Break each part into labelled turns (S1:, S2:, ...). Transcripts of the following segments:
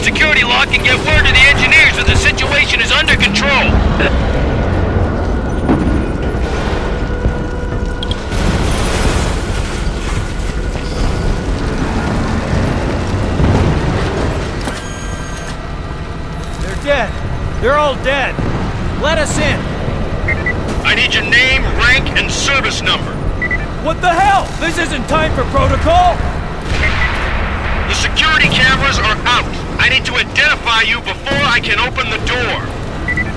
S1: security lock and get word to the engineers that the situation is under control.
S2: They're dead. They're all dead. Let us in.
S1: I need your name, rank, and service number.
S2: What the hell? This isn't time for protocol.
S1: The security cameras are out. I need to identify you before I can open the door.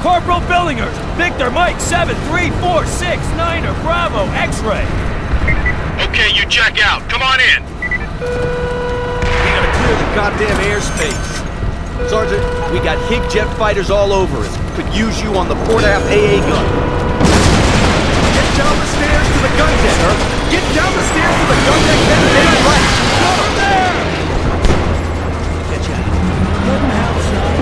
S2: Corporal Billingers, Victor Mike 73469er Bravo X-ray.
S1: Okay, you check out. Come on in.
S3: We gotta clear the goddamn airspace. Sergeant, we got Hig jet fighters all over us. Could use you on the port-aft AA gun. Get down the stairs to the gun deck, sir. Get down the stairs to the gun deck, then take right. Over there! Get you out. What the hell, son?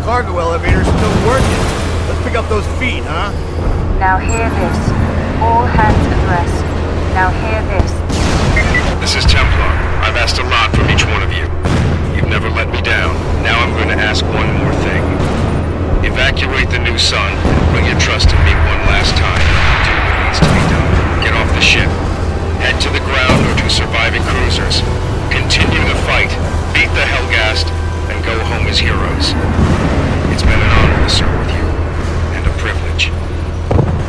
S4: cargo elevator's still working. Let's pick up those feet, huh?
S5: Now hear this. All hands at rest. Now hear this.
S1: This is Templar. I've asked a lot from each one of you. You've never let me down. Now I'm going to ask one more thing. Evacuate the New Sun and put your trust in me one last time. Do what needs to be done. Get off the ship. Head to the ground or to surviving cruisers. Continue the fight. Beat the Helghast and go home as heroes. It's been an honor to serve with you. And a privilege.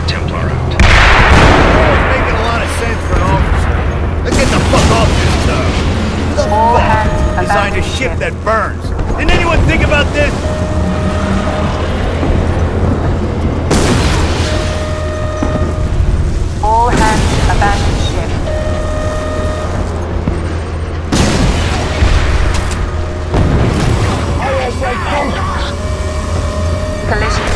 S1: Templar out.
S4: It's making a lot of sense for an officer. Let's get the fuck off this tub. The
S5: All
S4: fuck
S5: hands
S4: designed a
S5: abandon
S4: ship
S5: ship.
S4: that burns? Didn't anyone think about this?
S5: All hands abandon ship. Collision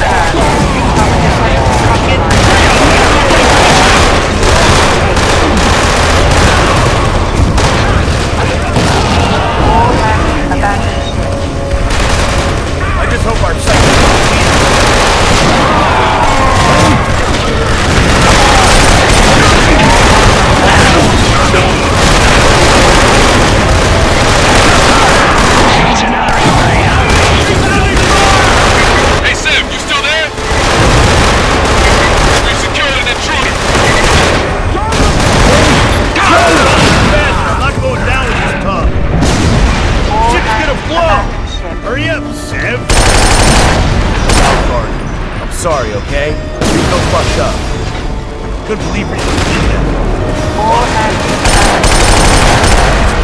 S5: All hands abandon ship.
S4: I just hope our
S1: Hey Sim, you still there? We've secured an intruder.
S4: I'm not going down with this tub.
S5: All
S4: Ship's
S5: hands
S4: gonna blow.
S5: abandon ship.
S4: Hurry up, Sev. I'm sorry, okay? You're so fucked up. Couldn't believe you did that.
S5: All hands abandon ship.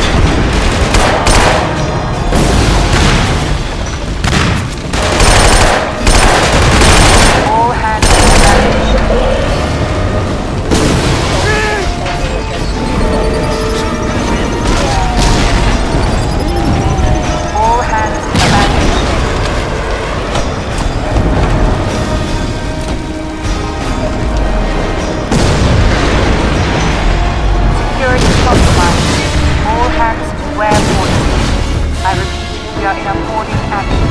S5: All hands abandon ship. All hands abandon ship. Security compromised. All hands beware boarding. I repeat, we are in a boarding action.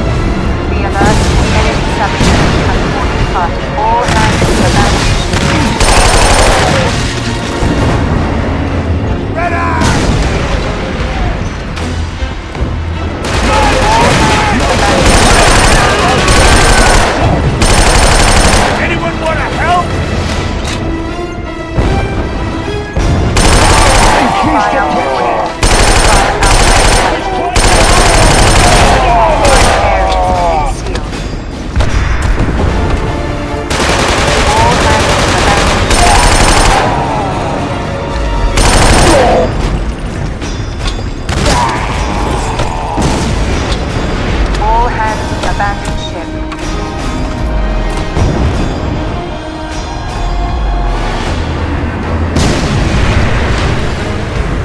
S5: Be alert, enemy sabotage and boarding party. All hands abandon
S4: Anyone want to help?
S5: fire warning. Fire outside all. Areas sealed. All hands abandon ship. All hands abandon ship.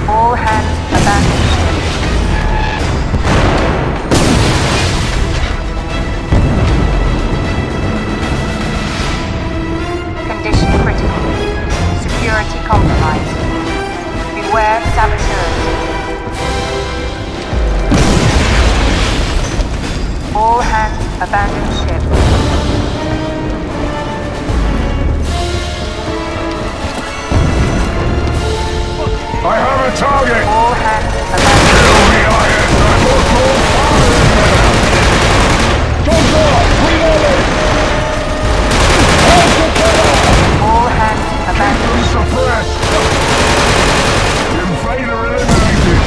S5: All hands abandon ship. Condition critical. Security compromised. Beware saboteurs. All hands abandon ship.
S6: I have a target!
S5: All hands abandon ship. All hands abandon ship.
S6: Suppressed! Invader eliminated!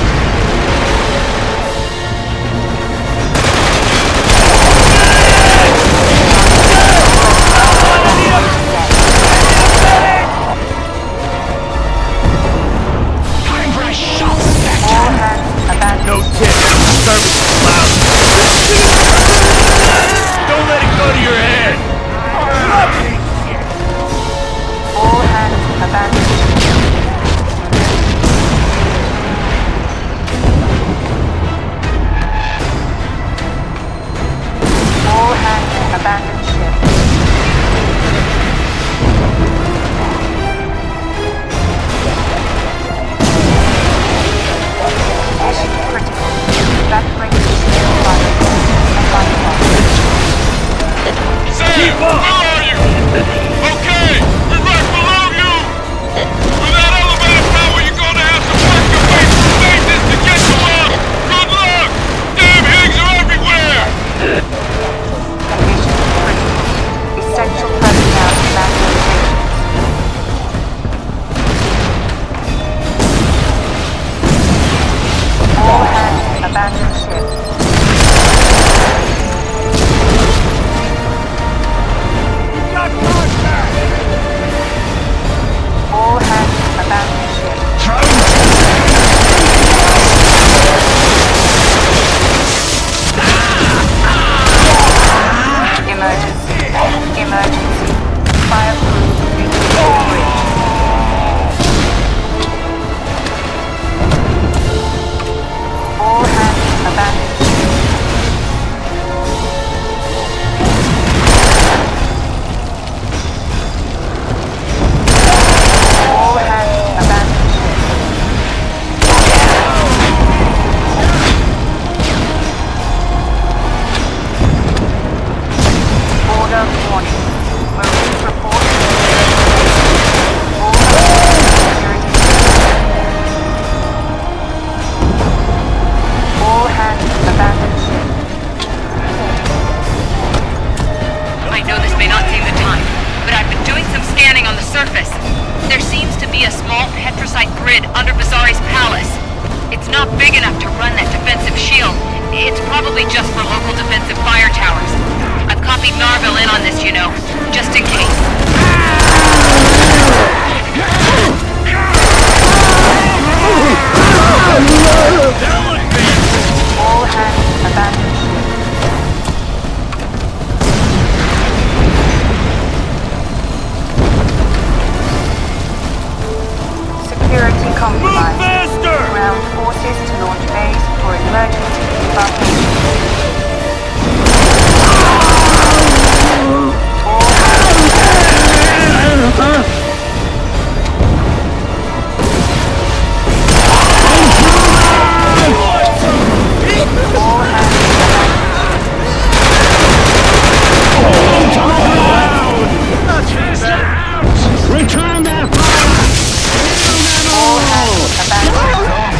S5: abandoned ship.
S2: Got contact!
S5: All hands abandon ship. Emergency. Emergency. Fire crew reaching the bridge. All hands abandon ship. All hands abandon ship. Order warning. Marines report. All security. All hands abandon ship.
S7: I know this may not seem the time, but I've been doing some scanning on the surface. There seems to be a small petrosite grid under Bazari's palace. It's not big enough to run that defensive shield. It's probably just for local defensive fire towers. I've copied Narville in on this, you know, just in case.
S5: All hands abandon ship. Security compromised.
S2: Faster!
S5: Ground forces to launch base for emergency evacuation. All hands all hands
S6: Return that fire!
S5: all hands abandoned.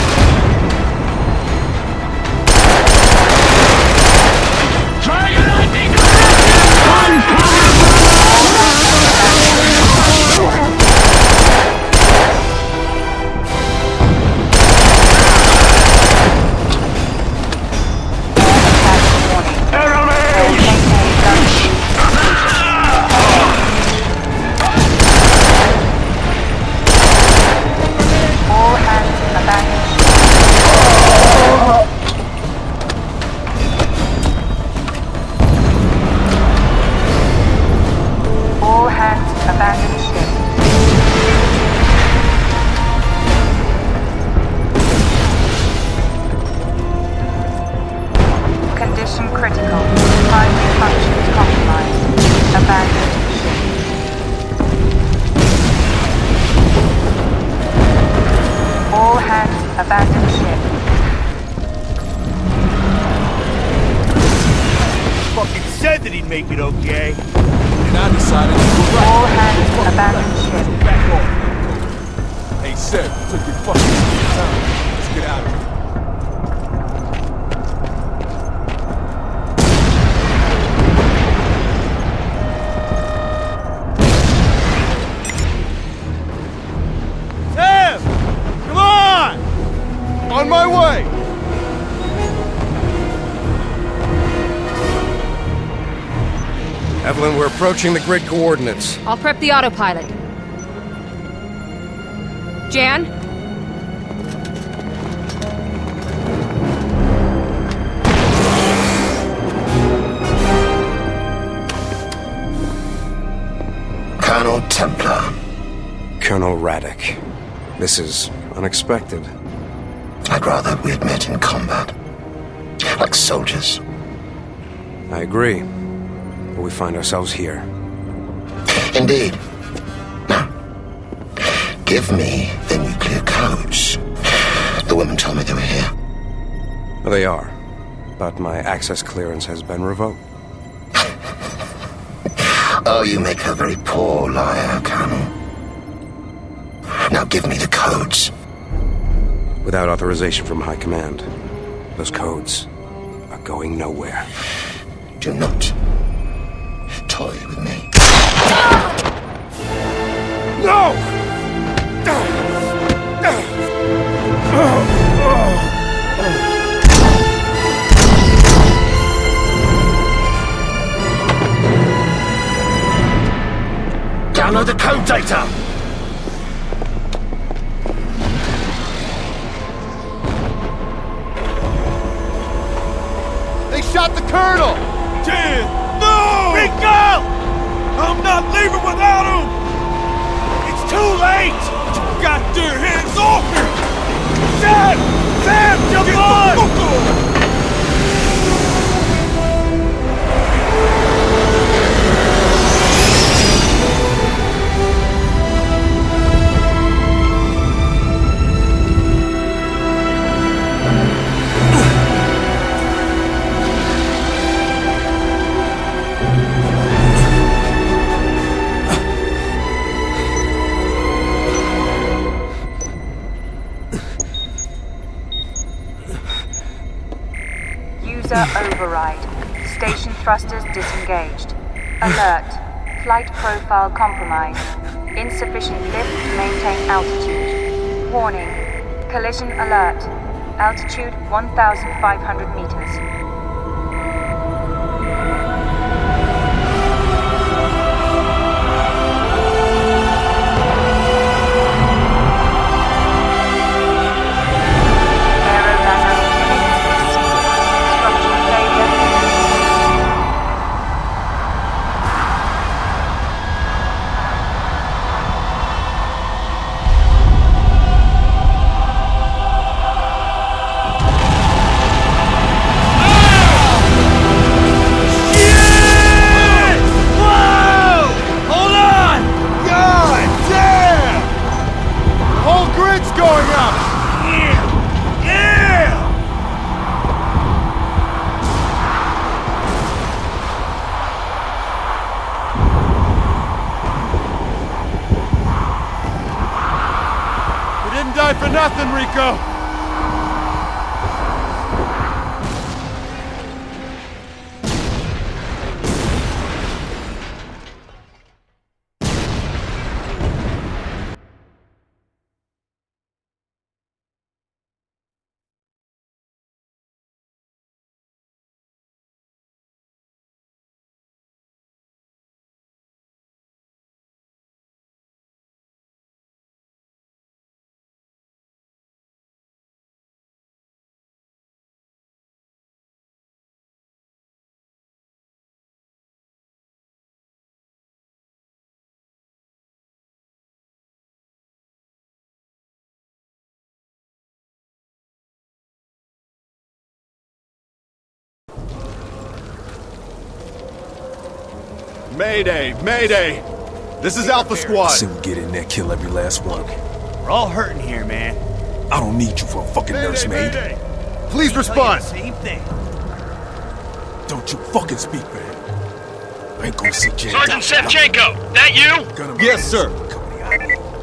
S5: All hands abandoned. All hands abandoned ship. Condition critical. Primary functions compromised. Abandoned ship. All hands abandoned ship.
S4: Fucking said that he'd make it okay.
S3: And I decided to go right.
S5: All hands abandoned ship.
S3: Back off. Hey, Seb, you took your fucking sweet time. Let's get out of here.
S2: Sam! Come on!
S3: On my way!
S8: Evelyn, we're approaching the grid coordinates.
S7: I'll prep the autopilot. Jan?
S9: Colonel Templar.
S8: Colonel Radek. This is unexpected.
S9: I'd rather we had met in combat. Like soldiers.
S8: I agree. But we find ourselves here.
S9: Indeed. Now, give me the nuclear codes. The women told me they were here.
S8: Well, they are. But my access clearance has been revoked.
S9: Oh, you make a very poor liar, Colonel. Now give me the codes.
S8: Without authorization from High Command, those codes are going nowhere.
S9: Do not toy with me.
S2: No!
S4: the code data! They shot the colonel!
S2: Ted! No! Rico! I'm not leaving without him! It's too late! You got their hands off me! Sam! Sam, jump on!
S5: User override. Station thrusters disengaged. Alert. Flight profile compromised. Insufficient lift to maintain altitude. Warning. Collision alert. Altitude 1,500 meters.
S4: For nothing, Rico! Mayday! Mayday! This is Alpha Squad!
S8: I say we get in there, kill every last one.
S2: We're all hurting here, man.
S8: I don't need you for a fucking nursemaid.
S4: Please respond!
S2: Same thing.
S8: Don't you fucking speak, man. I ain't gonna sit Jay.
S1: Sergeant Shevchenko, that you?
S4: Yes, sir.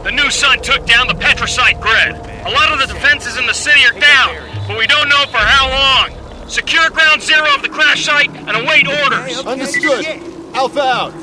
S1: The New Sun took down the Petrosite grid. A lot of the defenses in the city are down, but we don't know for how long. Secure ground zero of the crash site and await orders.
S4: Understood. Alpha out.